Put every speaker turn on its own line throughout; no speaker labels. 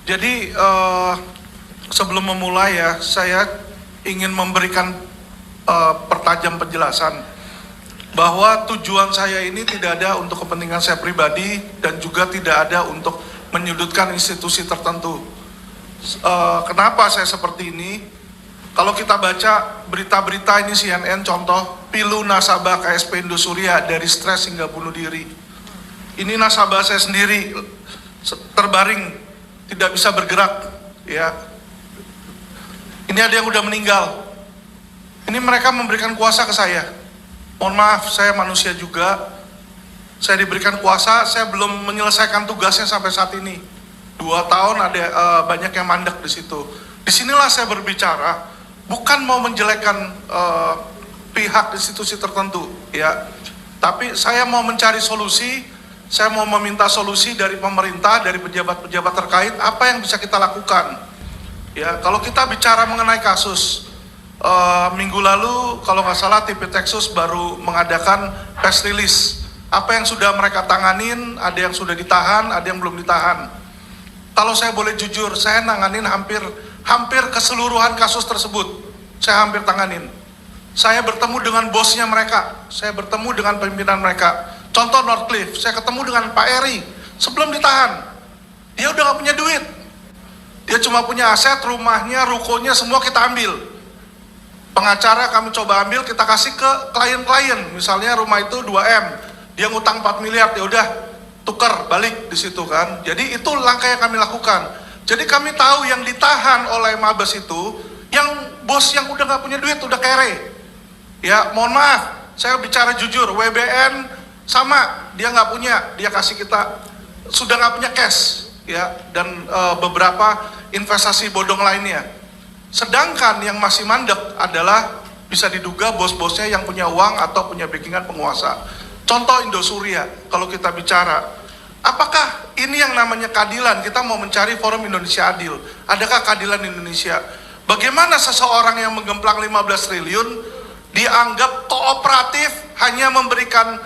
Jadi sebelum memulai ya, saya ingin memberikan pertajam penjelasan bahwa tujuan saya ini tidak ada untuk kepentingan saya pribadi dan juga tidak ada untuk menyudutkan institusi tertentu. Kenapa saya seperti ini? Kalau kita baca berita-berita ini CNN contoh, pilu nasabah KSP Indosuria dari stres hingga bunuh diri. Ini nasabah saya sendiri terbaring, tidak bisa bergerak, ya. Ini ada yang udah meninggal. Ini mereka memberikan kuasa ke saya. Mohon maaf, saya manusia juga. Saya diberikan kuasa, saya belum menyelesaikan tugasnya sampai saat ini. 2 tahun ada banyak yang mandek di situ. Disinilah saya berbicara, bukan mau menjelekkan pihak institusi tertentu, ya. Tapi saya mau mencari solusi, saya mau meminta solusi dari pemerintah, dari pejabat-pejabat terkait, apa yang bisa kita lakukan. Ya, kalau kita bicara mengenai kasus, minggu lalu kalau nggak salah TPTexus baru mengadakan press release. Apa yang sudah mereka tanganin, ada yang sudah ditahan, ada yang belum ditahan. Kalau saya boleh jujur, saya nanganin hampir keseluruhan kasus tersebut. Saya hampir tanganin. Saya bertemu dengan bosnya mereka, saya bertemu dengan pimpinan mereka. Contoh Northcliffe, saya ketemu dengan Pak Eri sebelum ditahan. Dia udah nggak punya duit. Dia cuma punya aset, rumahnya, rukonya, semua kita ambil. Pengacara kami coba ambil, kita kasih ke klien-klien. Misalnya rumah itu 2M, dia ngutang 4 miliar, ya udah tukar balik di situ kan. Jadi itu langkah yang kami lakukan. Jadi kami tahu yang ditahan oleh Mabes itu, yang bos yang udah nggak punya duit, udah kere. Ya mohon maaf, saya bicara jujur, WBN sama, dia nggak punya, dia kasih kita, sudah nggak punya cash, ya, dan beberapa investasi bodong lainnya. Sedangkan yang masih mandek adalah bisa diduga bos-bosnya yang punya uang atau punya backingan penguasa. Contoh Indosuria, kalau kita bicara, apakah ini yang namanya keadilan? Kita mau mencari forum Indonesia Adil. Adakah keadilan Indonesia? Bagaimana seseorang yang menggemplang 15 triliun dianggap kooperatif, hanya memberikan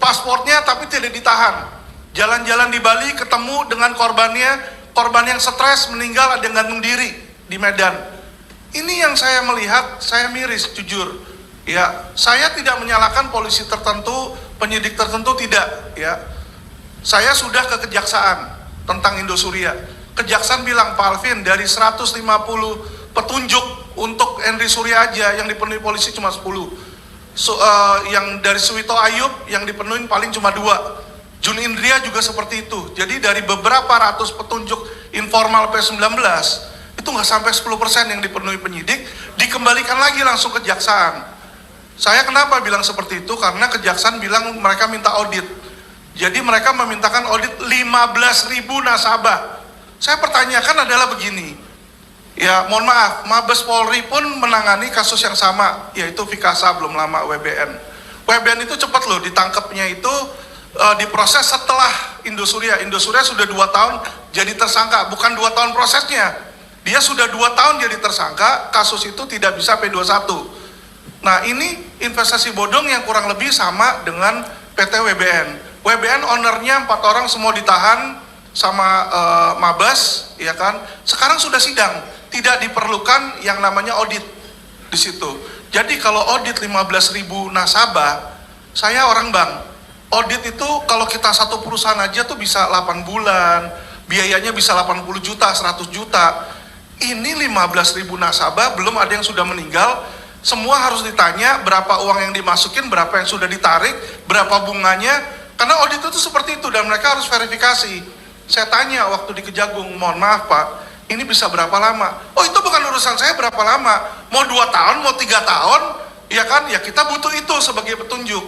paspornya tapi tidak ditahan? Jalan-jalan di Bali ketemu dengan korbannya, korban yang stres meninggal, ada yang gantung diri di Medan. Ini yang saya melihat, saya miris jujur. Ya, saya tidak menyalahkan polisi tertentu, penyidik tertentu, tidak, ya. Saya sudah ke kejaksaan tentang Indosuria. Kejaksaan bilang, Pak Alvin, dari 150 petunjuk untuk Henry Surya aja yang dipenuhi polisi cuma 10. Yang dari Suwito Ayub yang dipenuhi paling cuma 2. Jun Indria juga seperti itu. Jadi dari beberapa ratus petunjuk informal P19 itu nggak sampai 10% yang dipenuhi penyidik, dikembalikan lagi langsung ke kejaksaan. Saya kenapa bilang seperti itu? Karena kejaksaan bilang mereka minta audit. Jadi mereka memintakan audit 15.000 nasabah. Saya pertanyakan adalah begini. Ya, mohon maaf, Mabes Polri pun menangani kasus yang sama, yaitu Vikasa belum lama WBN. WBN itu cepat loh, ditangkapnya itu diproses setelah Indosuria. Indosuria sudah 2 tahun jadi tersangka, bukan 2 tahun prosesnya. Dia sudah 2 tahun jadi tersangka, kasus itu tidak bisa P21. Nah ini investasi bodong yang kurang lebih sama dengan PT WBN. WBN ownernya 4 orang semua ditahan sama Mabes, ya kan? Sekarang sudah sidang, tidak diperlukan yang namanya audit di situ. Jadi kalau audit 15.000 nasabah, saya orang bank. Audit itu kalau kita satu perusahaan aja tuh bisa 8 bulan, biayanya bisa 80 juta, 100 juta. Ini 15.000 nasabah, belum ada yang sudah meninggal. Semua harus ditanya berapa uang yang dimasukin, berapa yang sudah ditarik, berapa bunganya. Karena audit itu seperti itu dan mereka harus verifikasi. Saya tanya waktu di Kejagung, mohon maaf Pak, ini bisa berapa lama? Oh itu bukan urusan saya berapa lama. Mau 2 tahun, mau 3 tahun, ya kan? Ya kita butuh itu sebagai petunjuk.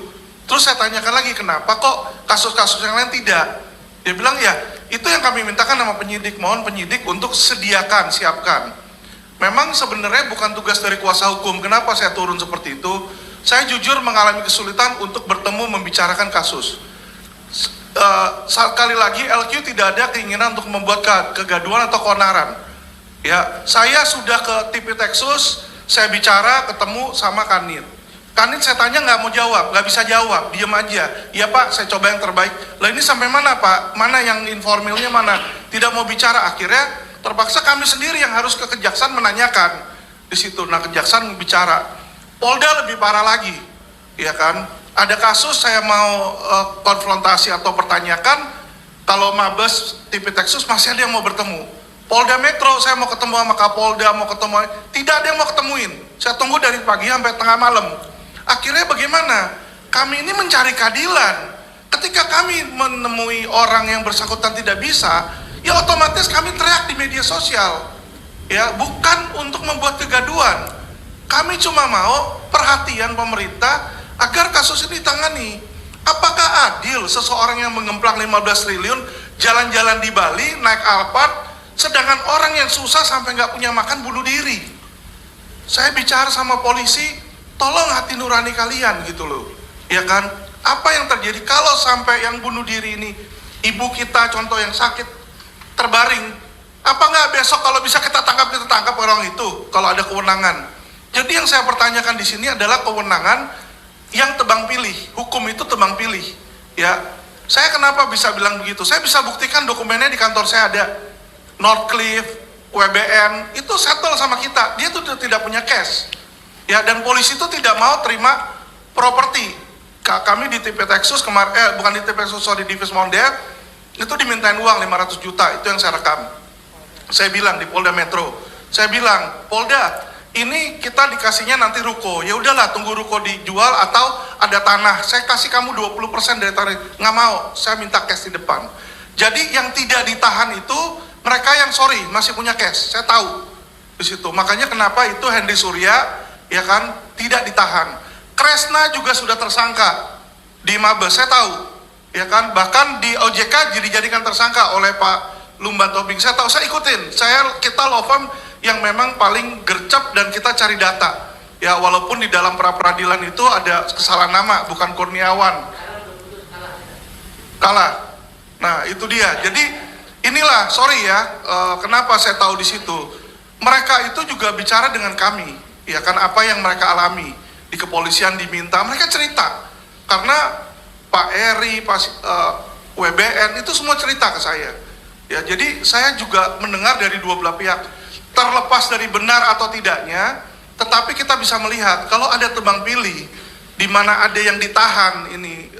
Terus saya tanyakan lagi, kenapa kok kasus-kasus yang lain tidak? Dia bilang ya, itu yang kami mintakan sama penyidik. Mohon penyidik untuk sediakan, siapkan. Memang sebenarnya bukan tugas dari kuasa hukum. Kenapa saya turun seperti itu? Saya jujur mengalami kesulitan untuk bertemu membicarakan kasus. Sekali lagi LQ tidak ada keinginan untuk membuat kegaduhan atau keonaran. Ya, saya sudah ke TPTexus, saya bicara ketemu sama Kanit. Kanit saya tanya nggak mau jawab, nggak bisa jawab, diem aja. Iya Pak, saya coba yang terbaik. Lah ini sampai mana Pak? Mana yang informalnya mana? Tidak mau bicara. Akhirnya terpaksa kami sendiri yang harus ke kejaksaan menanyakan di situ. Nah kejaksaan bicara. Polda lebih parah lagi, ya kan? Ada kasus saya mau konfrontasi atau pertanyakan, kalau Mabes Tipitexus masih ada yang mau bertemu. Polda Metro saya mau ketemu sama Kapolda, mau ketemu, tidak ada yang mau ketemuin. Saya tunggu dari pagi sampai tengah malam. Akhirnya bagaimana? Kami ini mencari keadilan. Ketika kami menemui orang yang bersangkutan tidak bisa, ya otomatis kami teriak di media sosial. Ya, bukan untuk membuat kegaduhan. Kami cuma mau perhatian pemerintah agar kasus ini ditangani. Apakah adil seseorang yang mengemplang 15 triliun jalan-jalan di Bali, naik Alphard, sedangkan orang yang susah sampai nggak punya makan bunuh diri? Saya bicara sama polisi, tolong hati nurani kalian gitu loh, ya kan? Apa yang terjadi kalau sampai yang bunuh diri ini ibu kita contoh yang sakit terbaring, apa nggak besok kalau bisa kita tangkap orang itu kalau ada kewenangan? Jadi yang saya pertanyakan di sini adalah kewenangan yang tebang pilih, hukum itu tebang pilih, ya. Saya kenapa bisa bilang begitu? Saya bisa buktikan dokumennya di kantor saya ada. Northcliffe, WBN itu settle sama kita, dia tuh tidak punya cash. Ya, dan polisi itu tidak mau terima properti. Kami di Tipitexus kemarin, bukan di Tipitexus, sorry, di Vismonde, itu dimintain uang 500 juta, itu yang saya rekam. Saya bilang di Polda Metro, saya bilang, Polda, ini kita dikasihnya nanti ruko, ya udahlah tunggu ruko dijual atau ada tanah, saya kasih kamu 20% dari tanah, nggak mau, saya minta cash di depan. Jadi yang tidak ditahan itu, mereka yang sorry, masih punya cash, saya tahu di situ. Makanya kenapa itu Hendy Surya, ya kan, tidak ditahan. Kresna juga sudah tersangka di Mabes, saya tahu, ya kan, bahkan di OJK dijadikan tersangka oleh Pak Lumban Tobing, saya tahu, saya ikutin, kita law firm yang memang paling gercep dan kita cari data, ya walaupun di dalam pra-peradilan itu ada kesalahan nama, bukan Kurniawan, kalah. Nah itu dia, jadi inilah, sorry ya, kenapa saya tahu di situ, mereka itu juga bicara dengan kami, ya kan, apa yang mereka alami di kepolisian diminta, mereka cerita, karena Pak Eri, Pak WBN itu semua cerita ke saya, ya. Jadi saya juga mendengar dari dua belah pihak, terlepas dari benar atau tidaknya, tetapi kita bisa melihat kalau ada tebang pilih, di mana ada yang ditahan, ini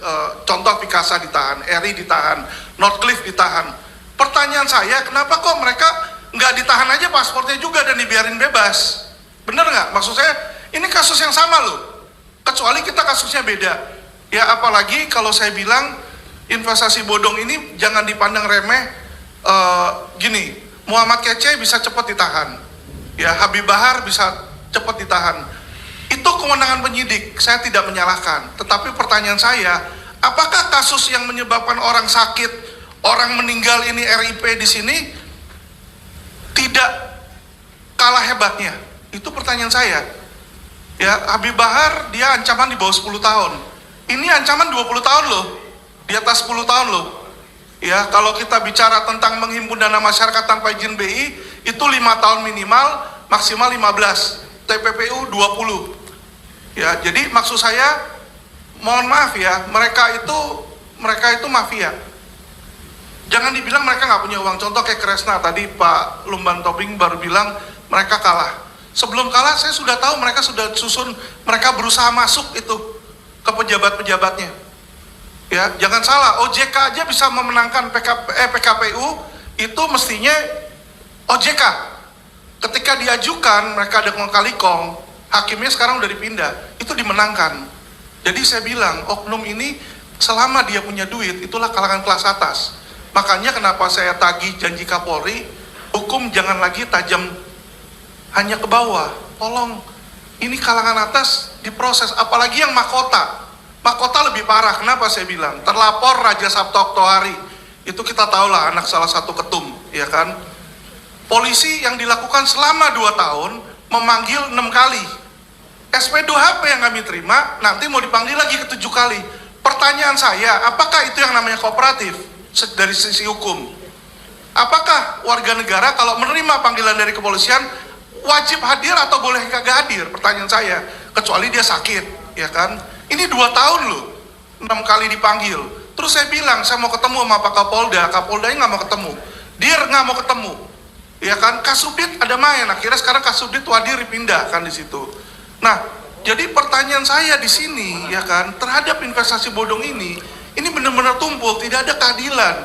contoh Pikasa ditahan, Eri ditahan, Northcliffe ditahan. Pertanyaan saya, kenapa kok mereka nggak ditahan aja paspornya juga dan dibiarin bebas? Bener nggak? Maksud saya, ini kasus yang sama loh, kecuali kita kasusnya beda. Ya apalagi kalau saya bilang investasi bodong ini jangan dipandang remeh. Gini, Muhammad Kece bisa cepat ditahan, ya Habib Bahar bisa cepat ditahan. Itu kewenangan penyidik, saya tidak menyalahkan. Tetapi pertanyaan saya, apakah kasus yang menyebabkan orang sakit, orang meninggal ini RIP di sini tidak kalah hebatnya? Itu pertanyaan saya. Ya, Habib Bahar dia ancaman di bawah 10 tahun. Ini ancaman 20 tahun loh. Di atas 10 tahun loh. Ya, kalau kita bicara tentang menghimpun dana masyarakat tanpa izin BI, itu 5 tahun minimal, maksimal 15. TPPU 20. Ya, jadi maksud saya, mohon maaf ya, mereka itu mafia. Jangan dibilang mereka nggak punya uang. Contoh kayak Kresna tadi Pak Lumban Tobing baru bilang mereka kalah. Sebelum kalah saya sudah tahu mereka sudah susun, mereka berusaha masuk itu ke pejabat-pejabatnya. Ya, jangan salah, OJK aja bisa memenangkan PKPU itu mestinya OJK. Ketika diajukan mereka ada kong-kali-kong, hakimnya sekarang udah dipindah, itu dimenangkan. Jadi saya bilang oknum ini selama dia punya duit itulah kalangan kelas atas. Makanya kenapa saya tagih janji Kapolri, hukum jangan lagi tajam hanya ke bawah. Tolong, ini kalangan atas diproses, apalagi yang mahkota. Mahkota lebih parah. Kenapa saya bilang? Terlapor Raja Sabto Oktohari, itu kita tahulah anak salah satu ketum, ya kan? Polisi yang dilakukan selama 2 tahun memanggil 6 kali. SP2HP yang kami terima nanti mau dipanggil lagi ke 7 kali. Pertanyaan saya, apakah itu yang namanya kooperatif dari sisi hukum? Apakah warga negara kalau menerima panggilan dari kepolisian wajib hadir atau boleh kagak hadir? Pertanyaan saya, kecuali dia sakit, ya kan? Ini 2 tahun loh, 6 kali dipanggil. Terus saya bilang, saya mau ketemu sama Pak Kapolda, Kapoldanya nggak mau ketemu, Dir nggak mau ketemu, ya kan? Kasubdit ada main, akhirnya sekarang Kasubdit Wadir dipindah kan di situ. Nah, jadi pertanyaan saya di sini, ya kan, terhadap investasi bodong ini benar-benar tumpul, tidak ada keadilan.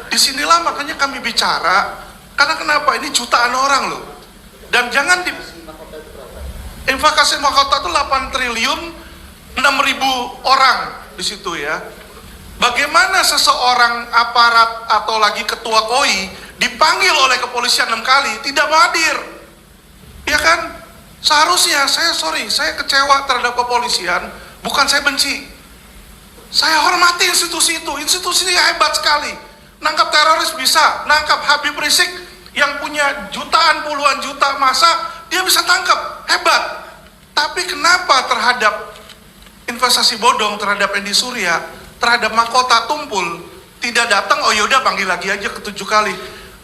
Disinilah makanya kami bicara, karena kenapa? Ini jutaan orang loh. Dan jangan di investasi mahkota itu 8 triliun 6.000 orang di situ ya. Bagaimana seseorang aparat atau lagi ketua KOI dipanggil oleh kepolisian 6 kali tidak mau hadir, ya kan? Seharusnya saya kecewa terhadap kepolisian, bukan saya benci, saya hormati institusi itu, institusinya hebat sekali, nangkap teroris bisa, nangkap Habib Rizik yang punya jutaan puluhan juta masa dia bisa tangkap, hebat. Tapi kenapa terhadap investasi bodong, terhadap Edi Surya, terhadap mahkota tumpul, tidak datang? Oh yaudah panggil lagi aja ke 7 kali.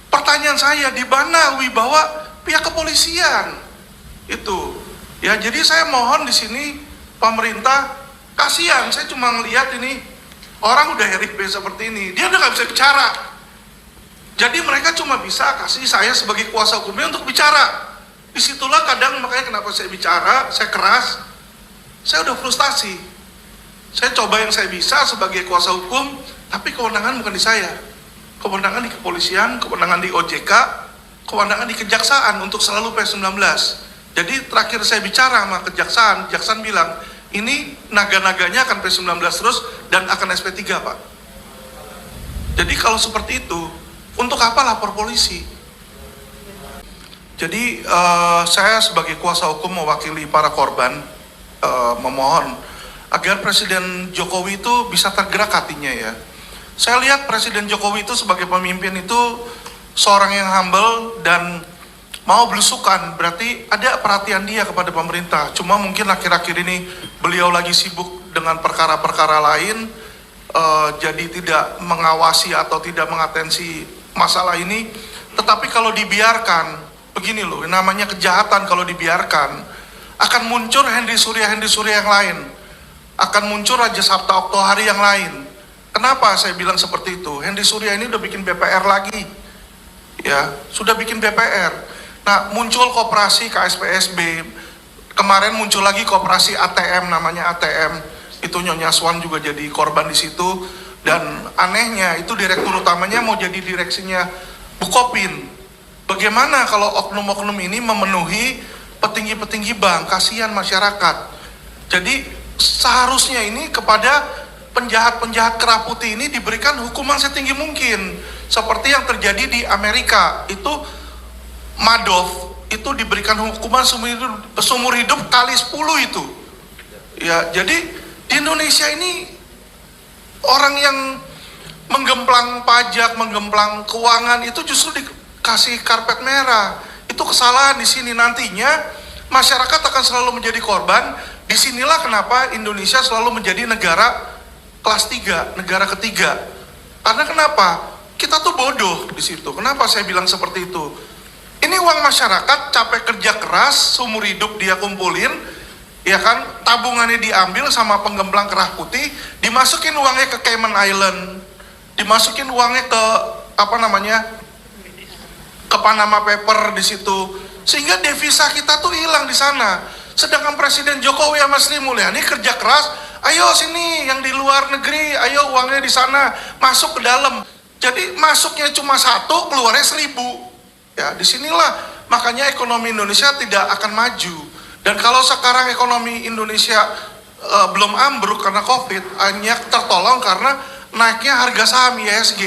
Pertanyaan saya, di mana wibawa pihak kepolisian itu? Ya, jadi saya mohon di sini pemerintah, kasihan, saya cuma ngelihat ini orang udah RIP seperti ini, dia udah nggak bisa bicara. Jadi mereka cuma bisa kasih saya sebagai kuasa hukumnya untuk bicara. Disitulah kadang makanya kenapa saya bicara, saya keras, saya udah frustasi. Saya coba yang saya bisa sebagai kuasa hukum, tapi kewenangan bukan di saya. Kewenangan di kepolisian, kewenangan di OJK, kewenangan di kejaksaan untuk selalu P19. Jadi terakhir saya bicara sama kejaksaan bilang, ini naga-naganya akan P19 terus dan akan SP3 Pak. Jadi kalau seperti itu, untuk apa lapor polisi? Jadi saya sebagai kuasa hukum mewakili para korban memohon agar Presiden Jokowi itu bisa tergerak hatinya ya. Saya lihat Presiden Jokowi itu sebagai pemimpin itu seorang yang humble dan mau belusukan, berarti ada perhatian dia kepada pemerintah. Cuma mungkin akhir-akhir ini beliau lagi sibuk dengan perkara-perkara lain, jadi tidak mengawasi atau tidak mengatensi masalah ini. Tetapi kalau dibiarkan, begini loh, namanya kejahatan kalau dibiarkan, akan muncul Henry Surya yang lain, akan muncul Raja Sabta Oktohari yang lain. Kenapa saya bilang seperti itu? Henry Surya ini udah bikin BPR lagi, ya, sudah bikin BPR. Nah, muncul koperasi KSPSB, kemarin muncul lagi koperasi ATM, namanya ATM, itu Nyonya Swan juga jadi korban di situ. Dan anehnya itu direktur utamanya mau jadi direksinya Bukopin. Bagaimana kalau oknum-oknum ini memenuhi petinggi-petinggi bank? Kasihan masyarakat. Jadi seharusnya ini kepada penjahat-penjahat kerah putih ini diberikan hukuman setinggi mungkin. Seperti yang terjadi di Amerika, itu Madoff itu diberikan hukuman seumur hidup kali 10 itu. Ya, jadi di Indonesia ini orang yang menggemplang pajak, menggemplang keuangan itu justru dikasih karpet merah. Itu kesalahan di sini. Nantinya masyarakat akan selalu menjadi korban. Disinilah kenapa Indonesia selalu menjadi negara kelas 3, negara ketiga. Karena kenapa? Kita tuh bodoh di situ. Kenapa saya bilang seperti itu? Ini uang masyarakat, capek kerja keras, seumur hidup dia kumpulin, ya kan, tabungannya diambil sama penggemblang kerah putih, dimasukin uangnya ke Cayman Island, dimasukin uangnya ke ke Panama Paper di situ, sehingga devisa kita tuh hilang di sana. Sedangkan Presiden Jokowi sama Sri Mulyani kerja keras, ayo sini yang di luar negeri, ayo uangnya di sana masuk ke dalam. Jadi masuknya cuma 1, keluarnya 1000. Ya, disinilah makanya ekonomi Indonesia tidak akan maju. Dan kalau sekarang ekonomi Indonesia belum ambruk karena COVID, hanya tertolong karena naiknya harga saham IHSG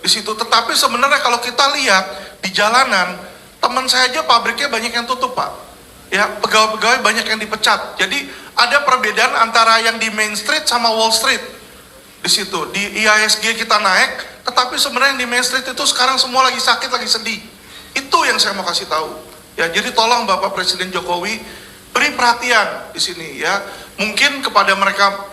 di situ. Tetapi sebenarnya kalau kita lihat di jalanan, teman saya aja pabriknya banyak yang tutup Pak. Ya, pegawai-pegawai banyak yang dipecat. Jadi ada perbedaan antara yang di Main Street sama Wall Street di situ. Di IHSG kita naik, tetapi sebenarnya yang di Main Street itu sekarang semua lagi sakit, lagi sedih. Itu yang saya mau kasih tahu. Ya, jadi tolong Bapak Presiden Jokowi beri perhatian di sini ya. Mungkin kepada mereka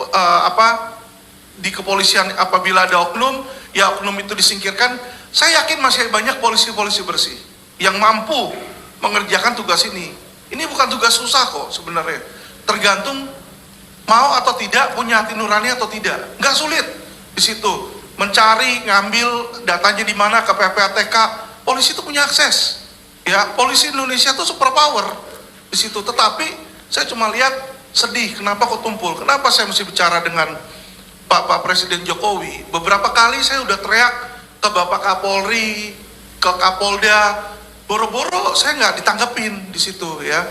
di kepolisian apabila ada oknum, ya oknum itu disingkirkan. Saya yakin masih banyak polisi-polisi bersih yang mampu mengerjakan tugas ini. Ini bukan tugas susah kok sebenarnya. Tergantung mau atau tidak, punya hati nurani atau tidak. Nggak sulit di situ. Mencari, ngambil datanya di mana ke PPATK, polisi itu punya akses. Ya, polisi Indonesia itu super power di situ. Tetapi saya cuma lihat sedih, kenapa kok tumpul? Kenapa saya mesti bicara dengan Pak Presiden Jokowi? Beberapa kali saya udah teriak ke Bapak Kapolri, ke Kapolda, boro-boro saya nggak ditanggepin di situ ya.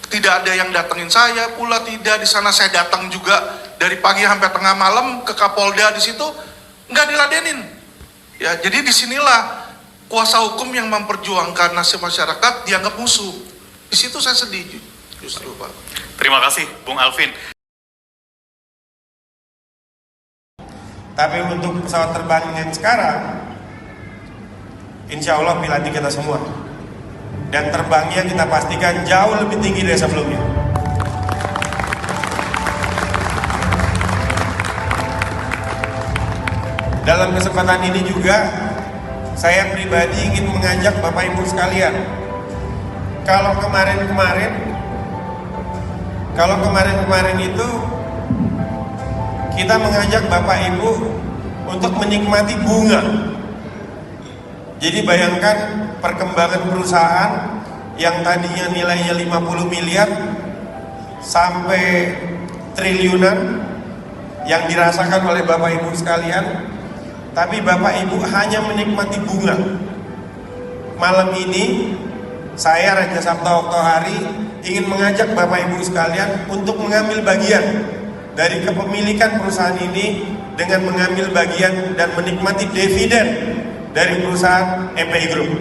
Tidak ada yang datengin saya pula, tidak. Di sana saya datang juga dari pagi sampai tengah malam ke Kapolda di situ, nggak diladenin. Ya, jadi disinilah kuasa hukum yang memperjuangkan nasib masyarakat dianggap musuh. Di situ saya sedih justru, Pak.
Terima kasih, Bung Alvin.
Tapi untuk pesawat terbang yang sekarang, insya Allah pilanti kita semua. Dan terbangnya kita pastikan jauh lebih tinggi dari sebelumnya. Dalam kesempatan ini juga, saya pribadi ingin mengajak Bapak Ibu sekalian. Kalau kemarin itu kita mengajak Bapak Ibu untuk menikmati bunga. Jadi bayangkan perkembangan perusahaan yang tadinya nilainya 50 miliar sampai triliunan yang dirasakan oleh Bapak Ibu sekalian, tapi Bapak Ibu hanya menikmati bunga. Malam ini saya Raja Sabta Oktohari ingin mengajak Bapak Ibu sekalian untuk mengambil bagian dari kepemilikan perusahaan ini dengan mengambil bagian dan menikmati dividen dari perusahaan MPI Group.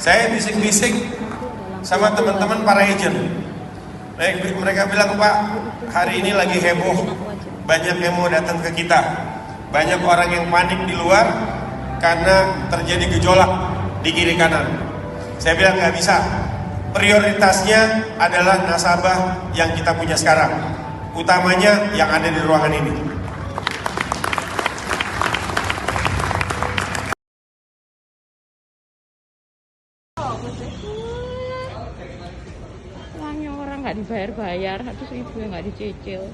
Saya bisik-bisik sama teman-teman para agent. Mereka bilang, Pak, hari ini lagi heboh, banyak yang mau datang ke kita, banyak orang yang panik di luar karena terjadi gejolak di kiri kanan. Saya bilang nggak bisa. Prioritasnya adalah nasabah yang kita punya sekarang, utamanya yang ada di ruangan ini.
Uangnya orang nggak dibayar-bayar, 100.000 nggak dicicil.